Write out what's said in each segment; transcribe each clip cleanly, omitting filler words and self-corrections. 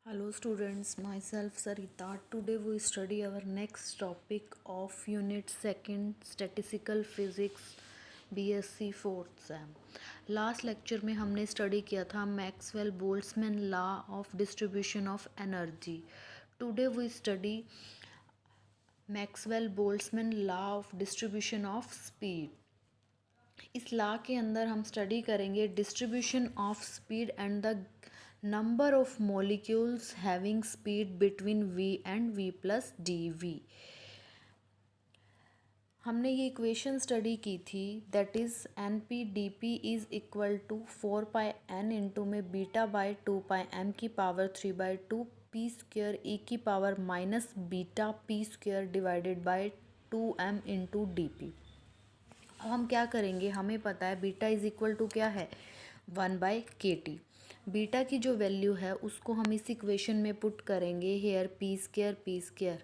Hello students, myself Sarita. Today we study our next topic of Unit 2 Statistical Physics BSc 4th Sem. Last lecture में हमने study किया था Maxwell Boltzmann law of distribution of energy. Today we study Maxwell Boltzmann law of distribution of speed. इस law के अंदर हम study करेंगे distribution of speed and the number of molecules having speed between v and v plus dv. हमने ये equation study की थी that is N P D P is equal to 4πn into में beta by 2πm की power 3/2 P square ई की power minus beta P square divided by 2m into D P. अब हम क्या करेंगे, हमें पता है बीटा इज इक्वल टू क्या है 1/kt. बीटा की जो वैल्यू है उसको हम इस इक्वेशन में पुट करेंगे हेयर पी स्क्वेयर.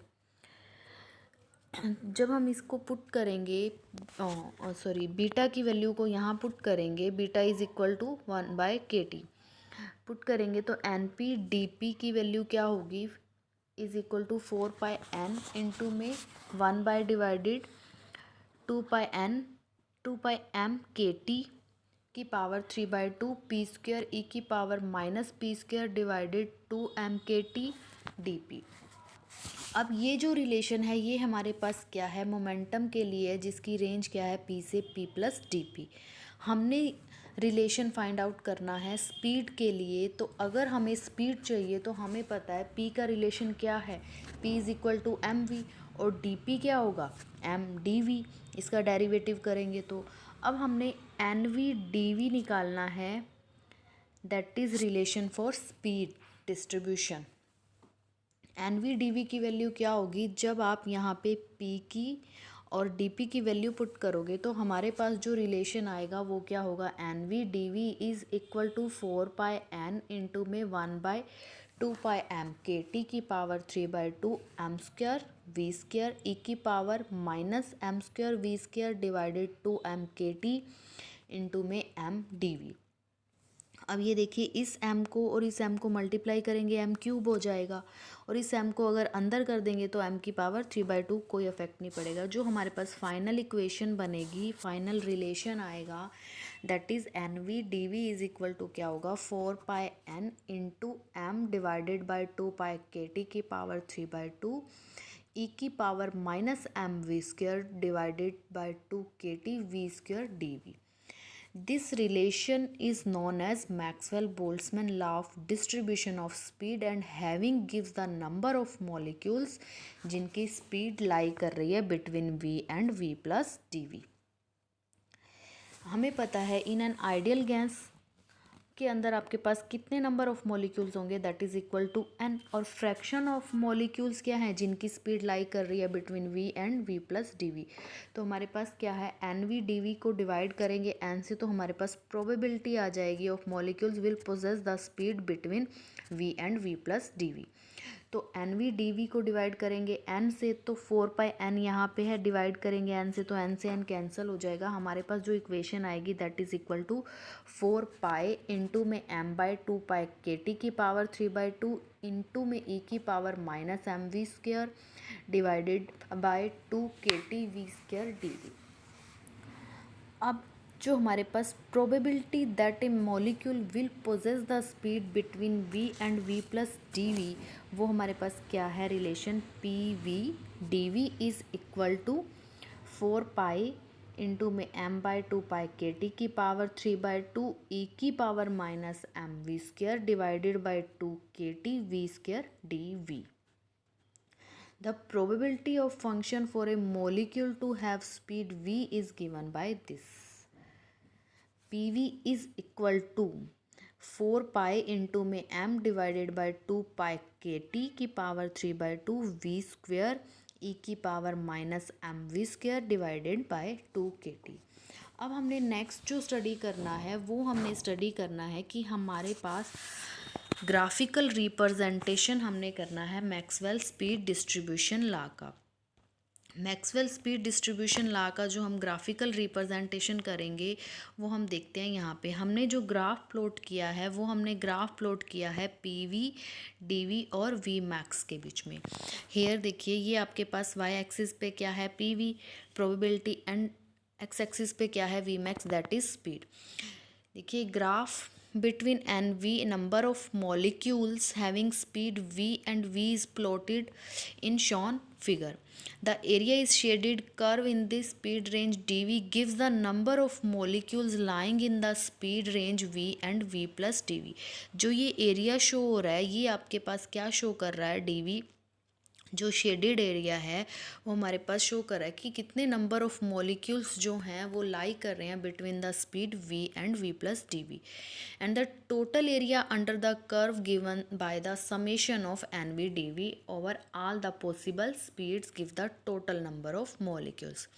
जब हम इसको पुट करेंगे बीटा की वैल्यू को यहाँ पुट करेंगे, beta is equal to 1/kt put करेंगे तो एन पी डी पी की वैल्यू क्या होगी is equal to 4πn into में 1/डिवाइडेड 2πm kt की पावर 3/2 पी स्क्वेयर ई की power minus P square divided 2m kt dp. अब ये जो रिलेशन है ये हमारे पास क्या है, मोमेंटम के लिए जिसकी रेंज क्या है p से p प्लस dp. हमने रिलेशन फाइंड आउट करना है स्पीड के लिए. तो अगर हमें स्पीड चाहिए तो हमें पता है p का रिलेशन क्या है, p is equal to M V और dp क्या होगा एम डी वी. इसका डेरिवेटिव करेंगे तो अब हमने एन वी डी वी निकालना है, that is relation for speed distribution. N we D V की वैल्यू क्या होगी, जब आप यहाँ पे p की और dp की वैल्यू पुट करोगे तो हमारे पास जो रिलेशन आएगा वो क्या होगा, n we D v is equal to 4πn into में 1/2πm kt की power 3/2 m square v square ई की power minus m square v square divided 2m kt into में m dv. अब ये देखिए इस m को और इस m को मल्टीप्लाई करेंगे m क्यूब हो जाएगा और इस m को अगर अंदर कर देंगे तो m की पावर 3/2 कोई इफेक्ट नहीं पड़ेगा. जो हमारे पास फाइनल इक्वेशन बनेगी, फाइनल रिलेशन आएगा that is n we D v is equal to क्या होगा 4πn into m divided by 2π kt की पावर 3/2 ई की power minus M we square divided by 2 kt we square D v. This relation is known as Maxwell-Boltzmann law of distribution of speed and having gives the number of molecules जिनकी speed lie कर रही है between v and v plus dv. हमें पता है in an ideal gas के अंदर आपके पास कितने नंबर ऑफ मॉलिक्यूल्स होंगे, that is equal to n. और फ्रैक्शन ऑफ मॉलिक्यूल्स क्या है जिनकी स्पीड लाई कर रही है between v and v plus D. तो हमारे पास क्या है एन वी डी वी को डिवाइड करेंगे n से तो हमारे पास प्रोबेबिलिटी आ जाएगी of molecules will possess the speed between v and v plus D. तो एन वी डी वी को डिवाइड करेंगे n से तो 4πn यहाँ पे है, डिवाइड करेंगे n से तो n से n कैंसिल हो जाएगा. हमारे पास जो इक्वेशन आएगी that is equal to 4π into में m/2π kt की पावर 3/2 इंटू में e की power minus M we square divided by 2 kt we square D v. अब जो हमारे पास probability that a molecule will possess the speed between v and v plus d v, वो हमारे पास क्या है relation p v D v is equal to 4π into में m/2π kt की पावर 3/2 e की power minus M we square divided by 2 kt we square D V. The probability of function for a molecule to have speed v is given by this. Pv is equal to 4π into में m divided by 2π kt की power 3/2 v square e की power minus M we square divided by 2 kt. अब हमने next जो study करना है वो हमने स्टडी करना है कि हमारे पास ग्राफिकल रिप्रेजेंटेशन हमने करना है मैक्सवेल स्पीड डिस्ट्रीब्यूशन लॉ का. मैक्सवेल स्पीड डिस्ट्रीब्यूशन लॉ का जो हम ग्राफिकल रिप्रेजेंटेशन करेंगे वो हम देखते हैं यहाँ पे। हमने जो ग्राफ प्लॉट किया है वो हमने ग्राफ प्लॉट किया है पीवी, डीवी और वी मैक्स के बीच में। हेयर देखिए, ये आपके पास वाई एक्सिस पे क्या है, PV probability, and X axis पे क्या है, V max that is speed. देखिए graph between n v number of molecules having speed v and v is plotted in shown figure. The area is shaded curve in the speed range dv gives the number of molecules lying in the speed range v and v plus dv. जो ये area show हो रहा है ये आपके पास क्या show कर रहा है, dv जो शेडेड एरिया है वो हमारे पास शो कर रहा है कि कितने नंबर ऑफ मॉलिक्यूल्स जो हैं वो लाई कर रहे हैं between the speed v and v plus d v, and the total area under the curve given by the summation of n we D v over all the possible speeds give the total number of molecules.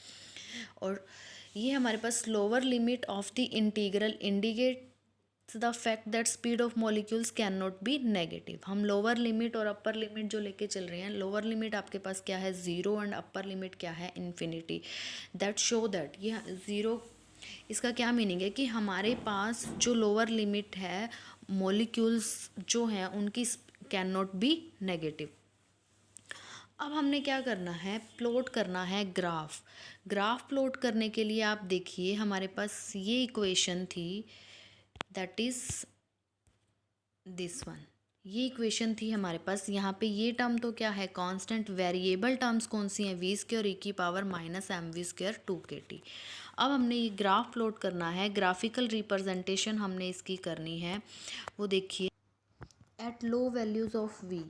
और ये हमारे पास lower limit of the integral indicate the fact that speed of molecules can not be negative. हम lower limit और upper limit जो लेके चल रहे हैं, लोअर लिमिट आपके पास क्या है, ज़ीरो, एंड अपर लिमिट क्या है, इन्फिनिटी। दैट शो दैट ये ज़ीरो, इसका क्या मीनिंग है कि हमारे पास जो लोअर लिमिट है मॉलिक्यूल्स जो हैं उनकी कैन नॉट बी नेगेटिव। अब हमने क्या करना है, प्लॉट करना है ग्राफ। ग्राफ प्लॉट करने के लिए आप देखिए हमारे पास ये इक्वेशन थी, दैट इज़ दिस वन। ये इक्वेशन थी हमारे पास। यहाँ पे ये टर्म तो क्या है, कांस्टेंट। वेरिएबल टर्म्स कौन सी हैं, वी स्क्वायर ई की power minus M V square 2kt। अब हमने ये ग्राफ प्लॉट करना है, ग्राफिकल रिप्रेजेंटेशन हमने इसकी करनी है। वो देखिए, at low values of V,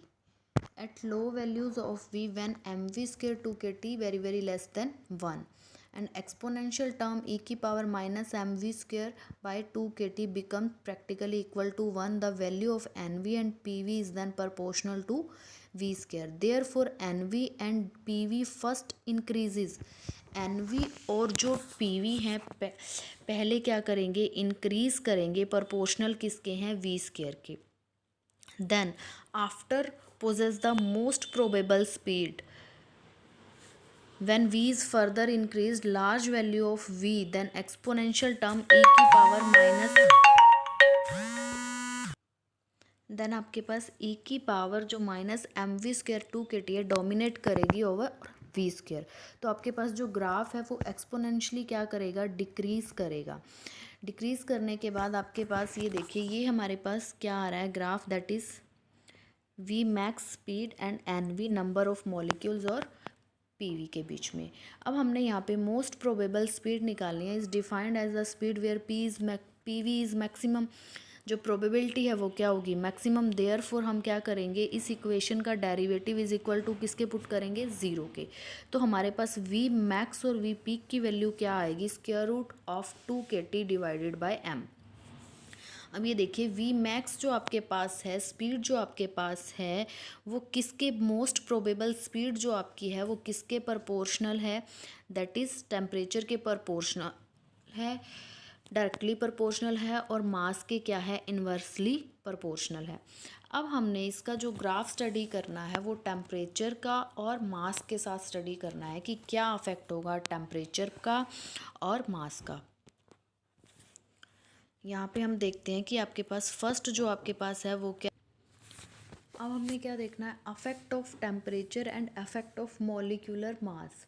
at low values of v when mv square 2kt very less than 1 and exponential term e की power minus mv square by 2kt becomes practically equal to 1. The value of nv and pv is then proportional to v square. Therefore nv and pv first increases. nv और जो pv हैं पहले क्या करेंगे, increase करेंगे, proportional किसके हैं, v square के। Then after possess the most probable speed when v is further increased large value of v, then exponential term e की पावर माइनस, देन आपके पास e की पावर जो माइनस एम वी स्क्वायर 2kt है dominate करेगी over we square. तो आपके पास जो ग्राफ है वो एक्सपोनेंशियली क्या करेगा, डिक्रीज करेगा। डिक्रीज करने के बाद आपके पास ये देखिए, ये हमारे पास क्या आ रहा है graph, that is V max speed and N V number of molecules और पी वी के बीच में। अब हमने यहाँ पे मोस्ट प्रोबेबल स्पीड निकालनी है, is defined as the speed where P V is maximum. जो प्रोबेबिलिटी है वो क्या होगी, मैक्सिमम। देयरफॉर हम क्या करेंगे, इस इक्वेशन का डेरिवेटिव इज इक्वल टू किसके पुट करेंगे, ज़ीरो के। तो हमारे पास वी मैक्स और वी पीक की वैल्यू क्या आएगी, square root of 2kt divided by M. अब ये देखिए, वी मैक्स जो आपके पास है, स्पीड जो आपके पास है वो किसके, मोस्ट प्रोबेबल स्पीड जो आपकी है वो किसके प्रोपोर्शनल है, दैट इज़ टेम्परेचर के प्रोपोर्शनल है, डायरेक्टली प्रोपोर्शनल है, और मास के क्या है, इन्वर्सली प्रोपोर्शनल है। अब हमने इसका जो ग्राफ स्टडी करना है वो टेम्परेचर का और मास के साथ स्टडी करना है कि क्या अफेक्ट होगा टेम्परेचर का और मास का। यहाँ पे हम देखते हैं कि आपके पास फर्स्ट जो आपके पास है वो क्या। अब हमने क्या देखना है, affect of temperature and affect of molecular mass.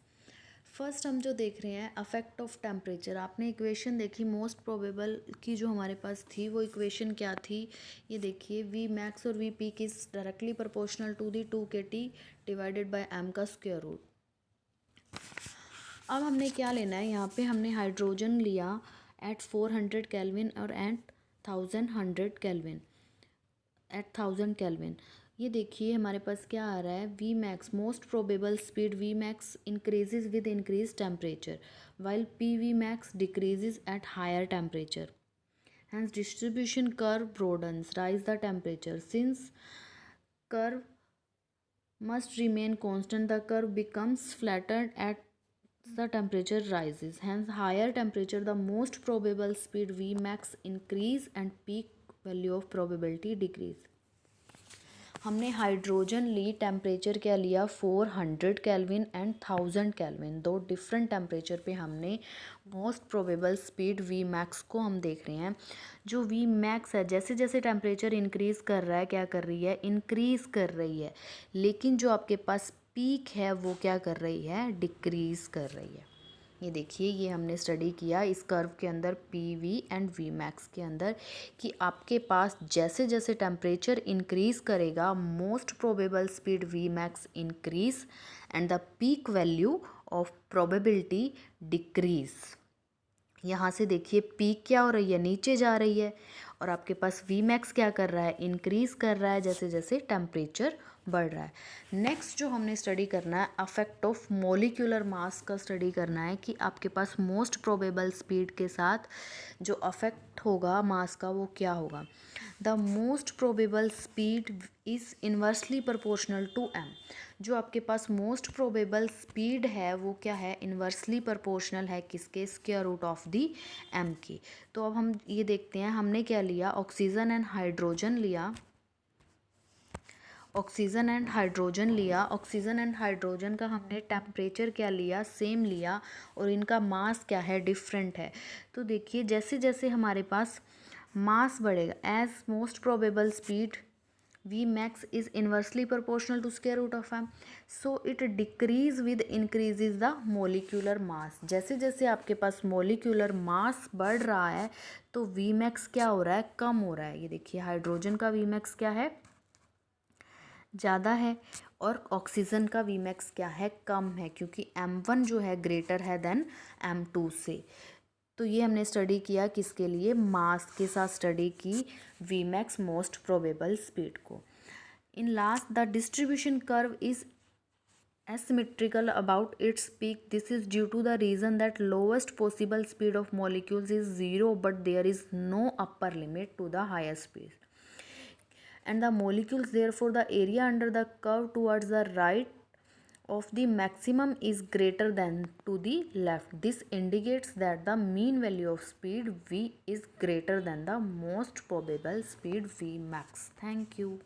First हम जो देख रहे हैं अफेक्ट ऑफ टेम्परेचर, आपने इक्वेशन देखी मोस्ट प्रोबेबल की जो हमारे पास थी, वो इक्वेशन क्या थी, ये देखिए, वी मैक्स और V peak is directly proportional to the 2kt divided by M का स्क्वायर रूट। अब हमने क्या लेना है, यहाँ पे हमने हाइड्रोजन लिया एट 400 केल्विन और एट 1100 केल्विन, एट 1000 केल्विन। ये देखिए हमारे पास क्या आ रहा है, V max most probable speed V max increases with increase temperature while P V max decreases at higher temperature, hence distribution curve broadens, rise the temperature. Since curve must remain constant, the curve becomes flattened at the temperature rises, hence higher temperature the most probable speed V max increase and peak value of probability decrease. हमने hydrogen ली, temperature क्या लिया 400 kelvin and 1000 kelvin, दो different temperature पे हमने most probable speed V max को हम देख रहे हैं। जो वी मैक्स है जैसे जैसे टेम्परेचर इंक्रीज़ कर रहा है क्या कर रही है, इंक्रीज़ कर रही है, लेकिन जो आपके पास पीक है वो क्या कर रही है, डिक्रीज़ कर रही है। ये देखिए, ये हमने स्टडी किया इस कर्व के अंदर P V and V max के अंदर कि आपके पास जैसे जैसे टेम्परेचर इंक्रीज़ करेगा most probable speed V max increase and the peak value of probability decrease. यहाँ से देखिए पीक क्या हो रही है, नीचे जा रही है, और आपके पास वी मैक्स क्या कर रहा है, इंक्रीज़ कर रहा है जैसे जैसे टेम्परेचर बढ़ रहा है। नेक्स्ट जो हमने स्टडी करना है अफेक्ट ऑफ मोलिकुलर मास का स्टडी करना है कि आपके पास मोस्ट प्रोबेबल स्पीड के साथ जो अफेक्ट होगा मास का वो क्या होगा। The most probable speed is inversely proportional to M. जो आपके पास मोस्ट प्रोबेबल स्पीड है वो क्या है, इन्वर्सली प्रोपोर्शनल है किसके, square root of the M की। तो अब हम ये देखते हैं हमने क्या लिया, ऑक्सीजन एंड हाइड्रोजन लिया, ऑक्सीजन एंड हाइड्रोजन लिया। ऑक्सीजन एंड हाइड्रोजन का हमने टेम्परेचर क्या लिया, सेम लिया, और इनका मास क्या है, डिफरेंट है। तो देखिए जैसे जैसे हमारे पास मास बढ़ेगा, as most probable speed V max is inversely proportional to square root of M, so it decrease with increases the molecular mass. जैसे जैसे आपके पास मोलिकुलर मास बढ़ रहा है तो वी मैक्स क्या हो रहा है, कम हो रहा है। ये देखिए हाइड्रोजन का वी मैक्स क्या है, ज़्यादा है, और ऑक्सीजन का वी मैक्स क्या है, कम है, क्योंकि M1 जो है ग्रेटर है देन M2 से। तो ये हमने स्टडी किया किसके लिए, मास के साथ स्टडी की v max most probable speed को। In last the distribution curve is asymmetrical about its peak. This is due to the reason that lowest possible speed of molecules is 0, but there is no upper limit to the highest speed. And the molecules, therefore the area under the curve towards the right of the maximum is greater than to the left. This indicates that the mean value of speed v is greater than the most probable speed v max. Thank you.